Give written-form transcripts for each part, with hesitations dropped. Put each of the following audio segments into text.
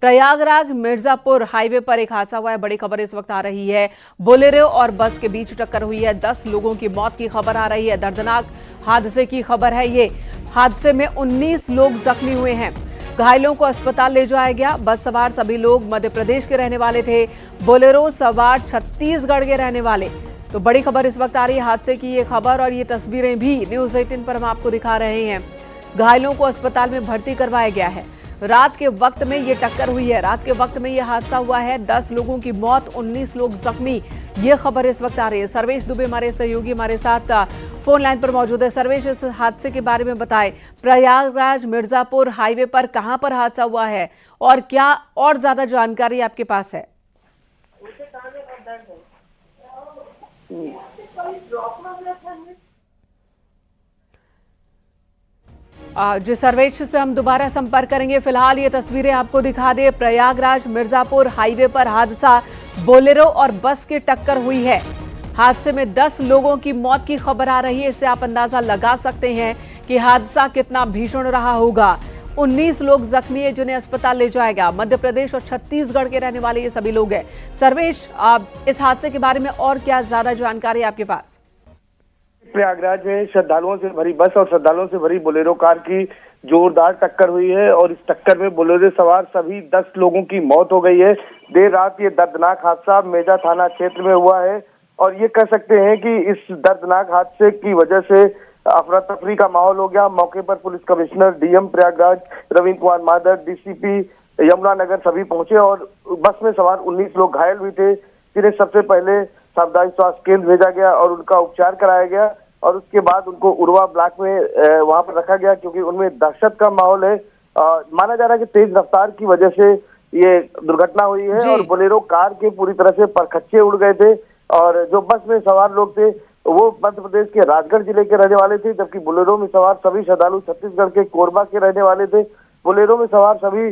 Prayagraj Mirzapur highway पर एक हादसा हुआ है। बड़ी खबर इस वक्त आ रही है। बोलेरो और बस के बीच टक्कर हुई है। 10 लोगों की मौत की खबर आ रही है। दर्दनाक हादसे की खबर है। ये हादसे में 19 लोग जख्मी हुए हैं। घायलों को अस्पताल ले जाया गया। बस सवार सभी लोग मध्य प्रदेश के रहने वाले थे। बोलेरो सवार छत्तीसगढ़ के रहने वाले। तो बड़ी खबर इस वक्त आ रही है हादसे की। ये खबर और ये तस्वीरें भी न्यूज़ 18 पर हम आपको दिखा रहे हैं। घायलों को अस्पताल में भर्ती करवाया गया है। रात के वक्त में ये टक्कर हुई है। रात के वक्त में ये हादसा हुआ है। 10 लोगों की मौत, 19 लोग जख्मी। ये खबर इस वक्त आ रही है। सर्वेश दुबे हमारे सहयोगी हमारे साथ फोन लाइन पर मौजूद है। सर्वेश, इस हादसे के बारे में बताएं। प्रयागराज मिर्जापुर हाईवे पर कहां पर हादसा हुआ है और क्या और ज्यादा जानकारी आपके पास है? जी सर्वेश से हम दोबारा संपर्क करेंगे। फिलहाल ये तस्वीरें आपको दिखा दे। प्रयागराज मिर्जापुर हाईवे पर हादसा, बोलेरो और बस की टक्कर हुई है। हादसे में 10 लोगों की मौत की खबर आ रही है। इससे आप अंदाजा लगा सकते हैं कि हादसा कितना भीषण रहा होगा। 19 लोग जख्मी है जिन्हें अस्पताल ले जाया गया। मध्य प्रदेश और छत्तीसगढ़ के रहने वाले ये सभी लोग हैं। सर्वेश, इस हादसे के बारे में और क्या ज्यादा जानकारी आपके पास? प्रयागराज में श्रद्धालुओं से भरी बस और श्रद्धालुओं से भरी बोलेरो कार की जोरदार टक्कर हुई है और इस टक्कर में बोलेरो सवार सभी 10 लोगों की मौत हो गई है। देर रात ये दर्दनाक हादसा मेजा थाना क्षेत्र में हुआ है और ये कह सकते हैं कि इस दर्दनाक हादसे की वजह से अफरा तफरी का माहौल हो गया। मौके पर police commissioner DM Prayagraj Ravindra Kumar मादर, डीसीपी यमुनानगर सभी पहुंचे और बस में सवार 19 लोग घायल हुए थे, जिन्हें सबसे पहले सामुदायिक स्वास्थ्य केंद्र भेजा गया और उनका उपचार कराया गया और उसके बाद उनको उड़वा ब्लॉक में वहां पर रखा गया, क्योंकि उनमें दहशत का माहौल है। माना जा रहा है कि तेज रफ्तार की वजह से ये दुर्घटना हुई है और बोलेरो कार के पूरी तरह से परखच्चे उड़ गए थे और जो बस में सवार लोग थे वो मध्य प्रदेश के राजगढ़ जिले के रहने वाले थे, जबकि बोलेरो में सवार सभी श्रद्धालु छत्तीसगढ़ के कोरबा के रहने वाले थे। बोलेरो में सवार सभी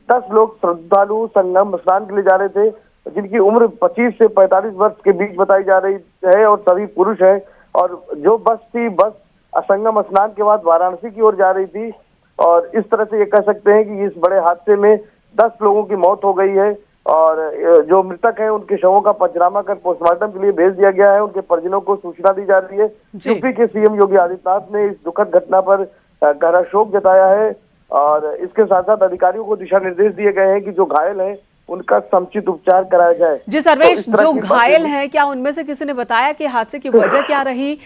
10 लोग श्रद्धालु संगम स्नान के लिए जा रहे थे, जिनकी उम्र 25 से 45 वर्ष के बीच बताई जा रही है और सभी पुरुष है। और जो बस थी, बस संगम स्नान के बाद वाराणसी की ओर जा रही थी और इस तरह से ये कह सकते हैं कि इस बड़े हादसे में 10 लोगों की मौत हो गई है और जो मृतक हैं उनके शवों का पंचनामा कर पोस्टमार्टम के लिए भेज दिया गया है। उनके परिजनों को सूचना दी जा रही है। यूपी के सीएम योगी आदित्यनाथ ने इस दुखद घटना पर गहरा शोक जताया है और इसके साथ साथ अधिकारियों को दिशा निर्देश दिए गए हैं कि जो घायल है उनका समुचित उपचार कराया जाए। जी सर्वेश, जो घायल हैं क्या उनमें से किसी ने बताया कि हादसे की वजह क्या रही?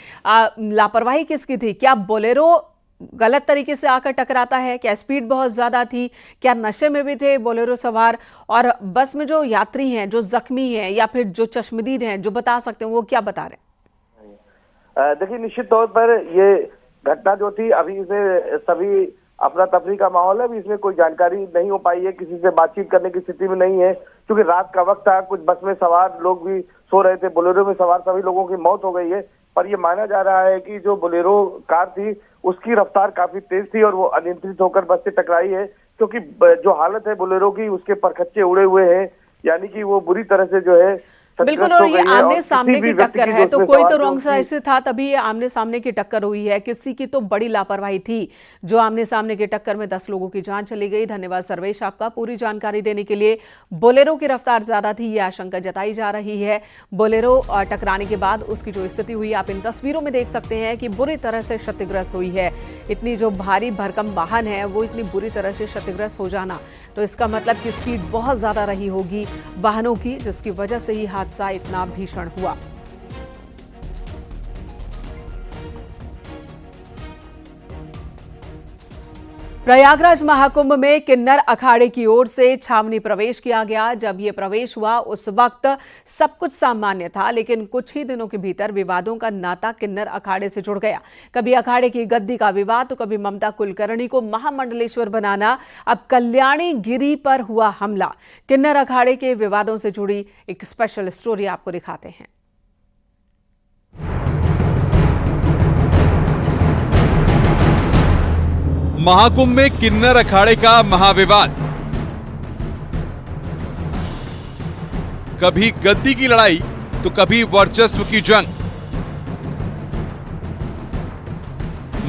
लापरवाही किसकी थी? क्या बोलेरो गलत तरीके से आकर टकराता है? क्या स्पीड बहुत ज्यादा थी? क्या नशे में भी थे बोलेरो सवार? और बस में जो यात्री हैं, जो जख्मी हैं या फिर जो चश्मदीद हैं, जो बता सकते हैं, वो क्या बता रहे हैं? देखिए, निश्चित तौर पर ये घटना जो थी, अभी इसे सभी अफरा तफरी का माहौल है। अभी इसमें कोई जानकारी नहीं हो पाई है, किसी से बातचीत करने की स्थिति में नहीं है, क्योंकि रात का वक्त था। कुछ बस में सवार लोग भी सो रहे थे। बोलेरो में सवार सभी लोगों की मौत हो गई है, पर यह माना जा रहा है कि जो बोलेरो कार थी उसकी रफ्तार काफी तेज थी और वो अनियंत्रित होकर बस से टकराई है, क्योंकि जो हालत है बोलेरो की उसके परखच्चे उड़े हुए हैं, यानी कि वो बुरी तरह से जो है बिल्कुल। और ये आमने सामने की टक्कर है, तो कोई तो रॉन्ग साइड से था तभी ये आमने सामने की टक्कर हुई है। किसी की तो बड़ी लापरवाही थी जो आमने सामने की टक्कर में 10 लोगों की जान चली गई। धन्यवाद सर्वेश आपका पूरी जानकारी देने के लिए। बोलेरो की रफ्तार ज्यादा थी, ये आशंका जताई जा रही है। बोलेरो टकराने के बाद उसकी जो स्थिति हुई आप इन तस्वीरों में देख सकते हैं कि बुरी तरह से क्षतिग्रस्त हुई है। इतनी जो भारी भरकम वाहन है वो इतनी बुरी तरह से क्षतिग्रस्त हो जाना, तो इसका मतलब कि स्पीड बहुत ज्यादा रही होगी वाहनों की, जिसकी वजह से ही हादसा इतना भीषण हुआ। प्रयागराज महाकुंभ में किन्नर अखाड़े की ओर से छावनी प्रवेश किया गया। जब यह प्रवेश हुआ उस वक्त सब कुछ सामान्य था, लेकिन कुछ ही दिनों के भीतर विवादों का नाता किन्नर अखाड़े से जुड़ गया। कभी अखाड़े की गद्दी का विवाद, तो कभी ममता कुलकर्णी को महामंडलेश्वर बनाना, अब कल्याणी गिरी पर हुआ हमला। किन्नर अखाड़े के विवादों से जुड़ी एक स्पेशल स्टोरी आपको दिखाते हैं। महाकुंभ में किन्नर अखाड़े का महाविवाद, कभी गद्दी की लड़ाई तो कभी वर्चस्व की जंग।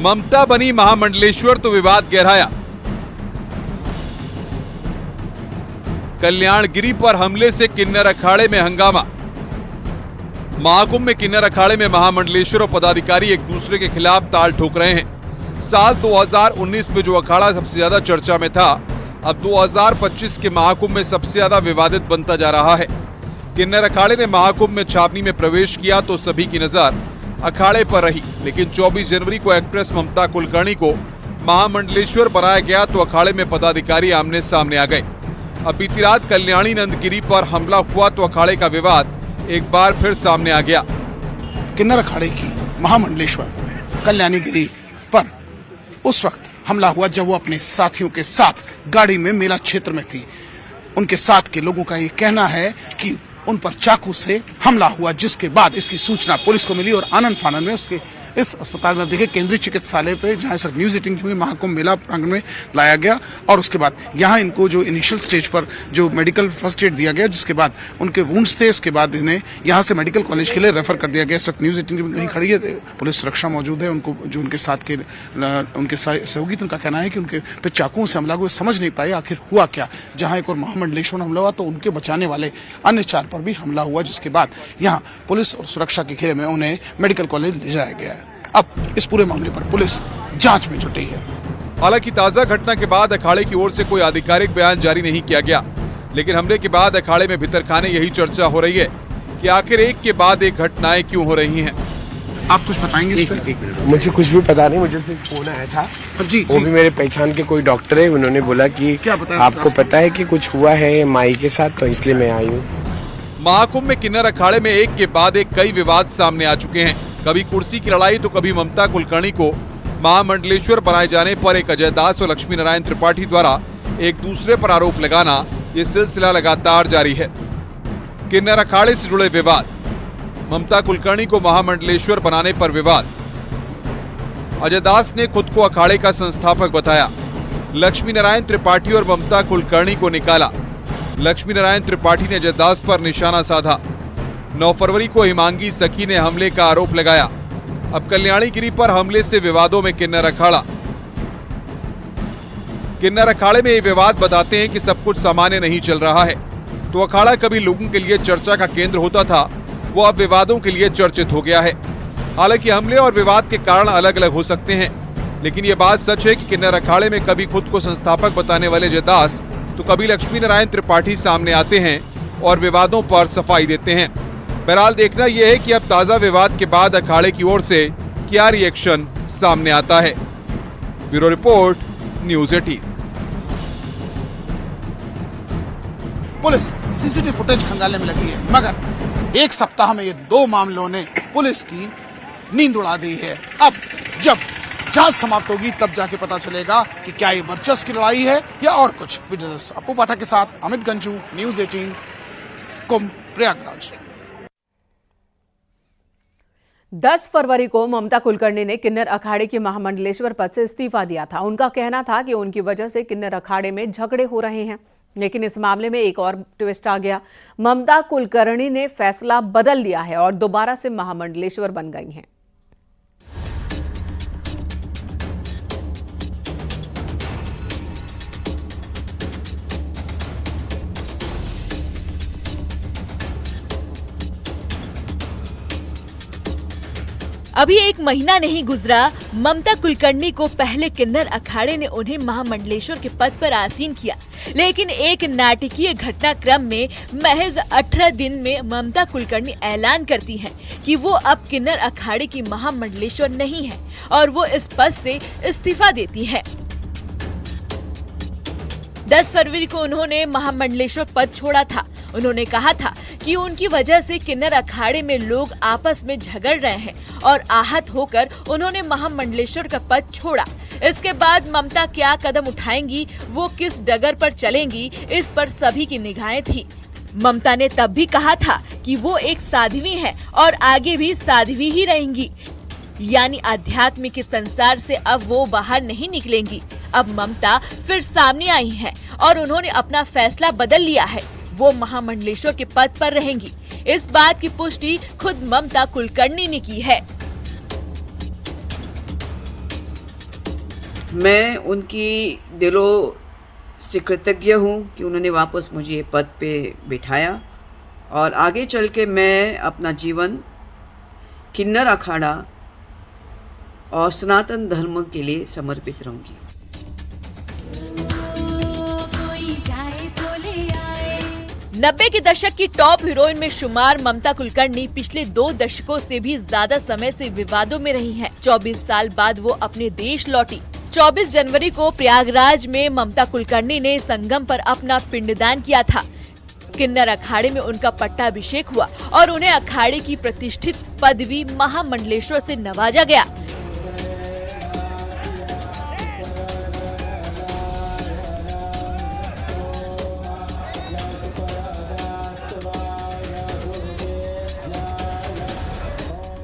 ममता बनी महामंडलेश्वर तो विवाद गहराया। कल्याणगिरी पर हमले से किन्नर अखाड़े में हंगामा। महाकुंभ में किन्नर अखाड़े में महामंडलेश्वर और पदाधिकारी एक दूसरे के खिलाफ ताल ठोक रहे हैं। साल 2019 में जो अखाड़ा सबसे ज्यादा चर्चा में था, अब 2025 के महाकुंभ में सबसे ज्यादा विवादित बनता जा रहा है। किन्नर अखाड़े ने महाकुंभ में छावनी में प्रवेश किया तो सभी की नजर अखाड़े पर रही, लेकिन 24 जनवरी को एक्ट्रेस ममता कुलकर्णी को महामंडलेश्वर बनाया गया तो अखाड़े में पदाधिकारी आमने सामने आ गए। अब बीती रात कल्याणी नंदगिरी पर हमला हुआ तो अखाड़े का विवाद एक बार फिर सामने आ गया। किन्नर अखाड़े की महामंडलेश्वर कल्याणीगिरी पर उस वक्त हमला हुआ जब वो अपने साथियों के साथ गाड़ी में मेला क्षेत्र में थी। उनके साथ के लोगों का ये कहना है कि उन पर चाकू से हमला हुआ, जिसके बाद इसकी सूचना पुलिस को मिली और आनंद फानंद में उसके इस अस्पताल में देखिए केंद्रीय चिकित्सालय पे जहां इस न्यूज 18 में महाकुंभ मेला प्रांगण में लाया गया और उसके बाद यहां इनको जो इनिशियल स्टेज पर जो मेडिकल फर्स्ट एड दिया गया, जिसके बाद उनके वुंड्स थे, उसके बाद इन्हें यहां से मेडिकल कॉलेज के लिए रेफर कर दिया गया। इस वक्त न्यूज 18 में खड़ी है, पुलिस सुरक्षा मौजूद है। उनको जो उनके साथ के उनके सहयोगी थे, उनका कहना है कि उनके पे चाकुओं से हमला हुआ, समझ नहीं पाए आखिर हुआ क्या। जहां एक और महामंडलेश्वर हमला हुआ तो उनके बचाने वाले अन्य 4 पर भी हमला हुआ, जिसके बाद यहाँ पुलिस और सुरक्षा के घेरे में उन्हें मेडिकल कॉलेज ले जाया गया है। अब इस पूरे मामले पर पुलिस जांच में जुटी है। हालांकि ताजा घटना के बाद अखाड़े की ओर से कोई आधिकारिक बयान जारी नहीं किया गया, लेकिन हमले के बाद अखाड़े में भीतरखाने यही चर्चा हो रही है कि आखिर एक के बाद एक घटनाएं क्यों हो रही हैं। आप कुछ बताएंगे? मुझे कुछ भी पता नहीं, मुझे सिर्फ फोन आया था जी, वो भी मेरे पहचान के कोई डॉक्टर है, उन्होंने बोला कि आपको पता है कि कुछ हुआ है माई के साथ, तो इसलिए मैं आई हूँ। महाकुंभ में किन्नर अखाड़े में एक के बाद एक कई विवाद सामने आ चुके हैं। कभी कुर्सी की लड़ाई तो कभी ममता कुलकर्णी को महामंडलेश्वर बनाए जाने पर एक अजय दास और लक्ष्मी नारायण त्रिपाठी द्वारा एक दूसरे पर आरोप लगाना, ये सिलसिला लगातार जारी है। किन्नर अखाड़े से जुड़े विवाद, ममता कुलकर्णी को महामंडलेश्वर बनाने पर विवाद। अजय दास ने खुद को अखाड़े का संस्थापक बताया, लक्ष्मी नारायण त्रिपाठी और ममता कुलकर्णी को निकाला। लक्ष्मी नारायण त्रिपाठी ने अजय दास पर निशाना साधा। 9 फरवरी को हिमांगी सखी ने हमले का आरोप लगाया। अब कल्याणीगिरी पर हमले से विवादों में किन्नर अखाड़ा। किन्नर अखाड़े में ये विवाद बताते हैं कि सब कुछ सामान्य नहीं चल रहा है। तो अखाड़ा कभी लोगों के लिए चर्चा का केंद्र होता था, वो अब विवादों के लिए चर्चित हो गया है। हालांकि हमले और विवाद के कारण अलग अलग हो सकते हैं, लेकिन ये बात सच है कि किन्नर अखाड़े में कभी खुद को संस्थापक बताने वाले अजय दास तो कभी लक्ष्मी नारायण त्रिपाठी सामने आते हैं और विवादों पर सफाई देते हैं। बहरहाल देखना यह है कि अब ताजा विवाद के बाद अखाड़े की ओर से क्या रिएक्शन सामने आता है। Bureau report, news 18। Police CCTV footage खंगालने में लगी है, मगर एक सप्ताह में ये 2 मामलों ने पुलिस की नींद उड़ा दी है। अब जब जांच समाप्त होगी तब जाके पता चलेगा कि क्या ये वर्चस्व की लड़ाई है या और कुछ। वीडियो अपू पाठक के साथ अमित गंजू, न्यूज 18, कुंभ, प्रयागराज। 10 फरवरी को ममता कुलकर्णी ने किन्नर अखाड़े के महामंडलेश्वर पद से इस्तीफा दिया था। उनका कहना था कि उनकी वजह से किन्नर अखाड़े में झगड़े हो रहे हैं, लेकिन इस मामले में एक और ट्विस्ट आ गया। ममता कुलकर्णी ने फैसला बदल लिया है और दोबारा से महामंडलेश्वर बन गई हैं। अभी 1 महीना नहीं गुजरा, ममता कुलकर्णी को पहले किन्नर अखाड़े ने उन्हें महामंडलेश्वर के पद पर आसीन किया, लेकिन एक नाटकीय घटनाक्रम में महज 18 दिन में ममता कुलकर्णी ऐलान करती हैं कि वो अब किन्नर अखाड़े की महामंडलेश्वर नहीं है और वो इस पद से इस्तीफा देती हैं। 10 फरवरी को उन्होंने महामंडलेश्वर पद छोड़ा था। उन्होंने कहा था कि उनकी वजह से किन्नर अखाड़े में लोग आपस में झगड़ रहे हैं और आहत होकर उन्होंने महामंडलेश्वर का पद छोड़ा। इसके बाद ममता क्या कदम उठाएंगी, वो किस डगर पर चलेंगी, इस पर सभी की निगाहें थी। ममता ने तब भी कहा था कि वो एक साध्वी हैं और आगे भी साध्वी ही रहेंगी, यानी आध्यात्मिक के संसार से अब वो बाहर नहीं निकलेंगी। अब ममता फिर सामने आई हैं और उन्होंने अपना फैसला बदल लिया है, वो महामंडलेश्वर के पद पर रहेंगी। इस बात की पुष्टि खुद ममता कुलकर्णी ने की है। मैं उनकी दिलो से कृतज्ञ हूँ कि उन्होंने वापस मुझे ये पद पे बिठाया और आगे चल के मैं अपना जीवन किन्नर अखाड़ा और सनातन धर्म के लिए समर्पित रहूँगी। 90 के दशक की टॉप हीरोइन में शुमार ममता कुलकर्णी पिछले 2 दशकों से भी ज्यादा समय से विवादों में रही हैं। 24 साल बाद वो अपने देश लौटी। 24 जनवरी को प्रयागराज में ममता कुलकर्णी ने संगम पर अपना पिंडदान किया था। किन्नर अखाड़े में उनका पट्टाभिषेक हुआ और उन्हें अखाड़े की प्रतिष्ठित पदवी महामंडलेश्वर से नवाजा गया।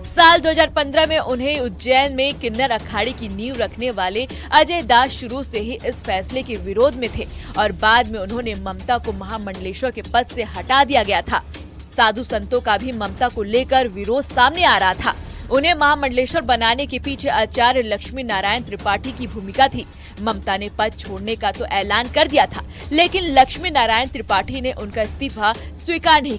साल 2015 में उन्हें उज्जैन में किन्नर अखाड़े की नींव रखने वाले अजय दास शुरू से ही इस फैसले के विरोध में थे और बाद में उन्होंने ममता को महामंडलेश्वर के पद से हटा दिया गया था। साधु संतों का भी ममता को लेकर विरोध सामने आ रहा था। उन्हें महामंडलेश्वर बनाने के पीछे आचार्य लक्ष्मी नारायण त्रिपाठी की भूमिका थी। ममता ने पद छोड़ने का तो ऐलान कर दिया था, लेकिन लक्ष्मी नारायण त्रिपाठी ने उनका इस्तीफा स्वीकार नहीं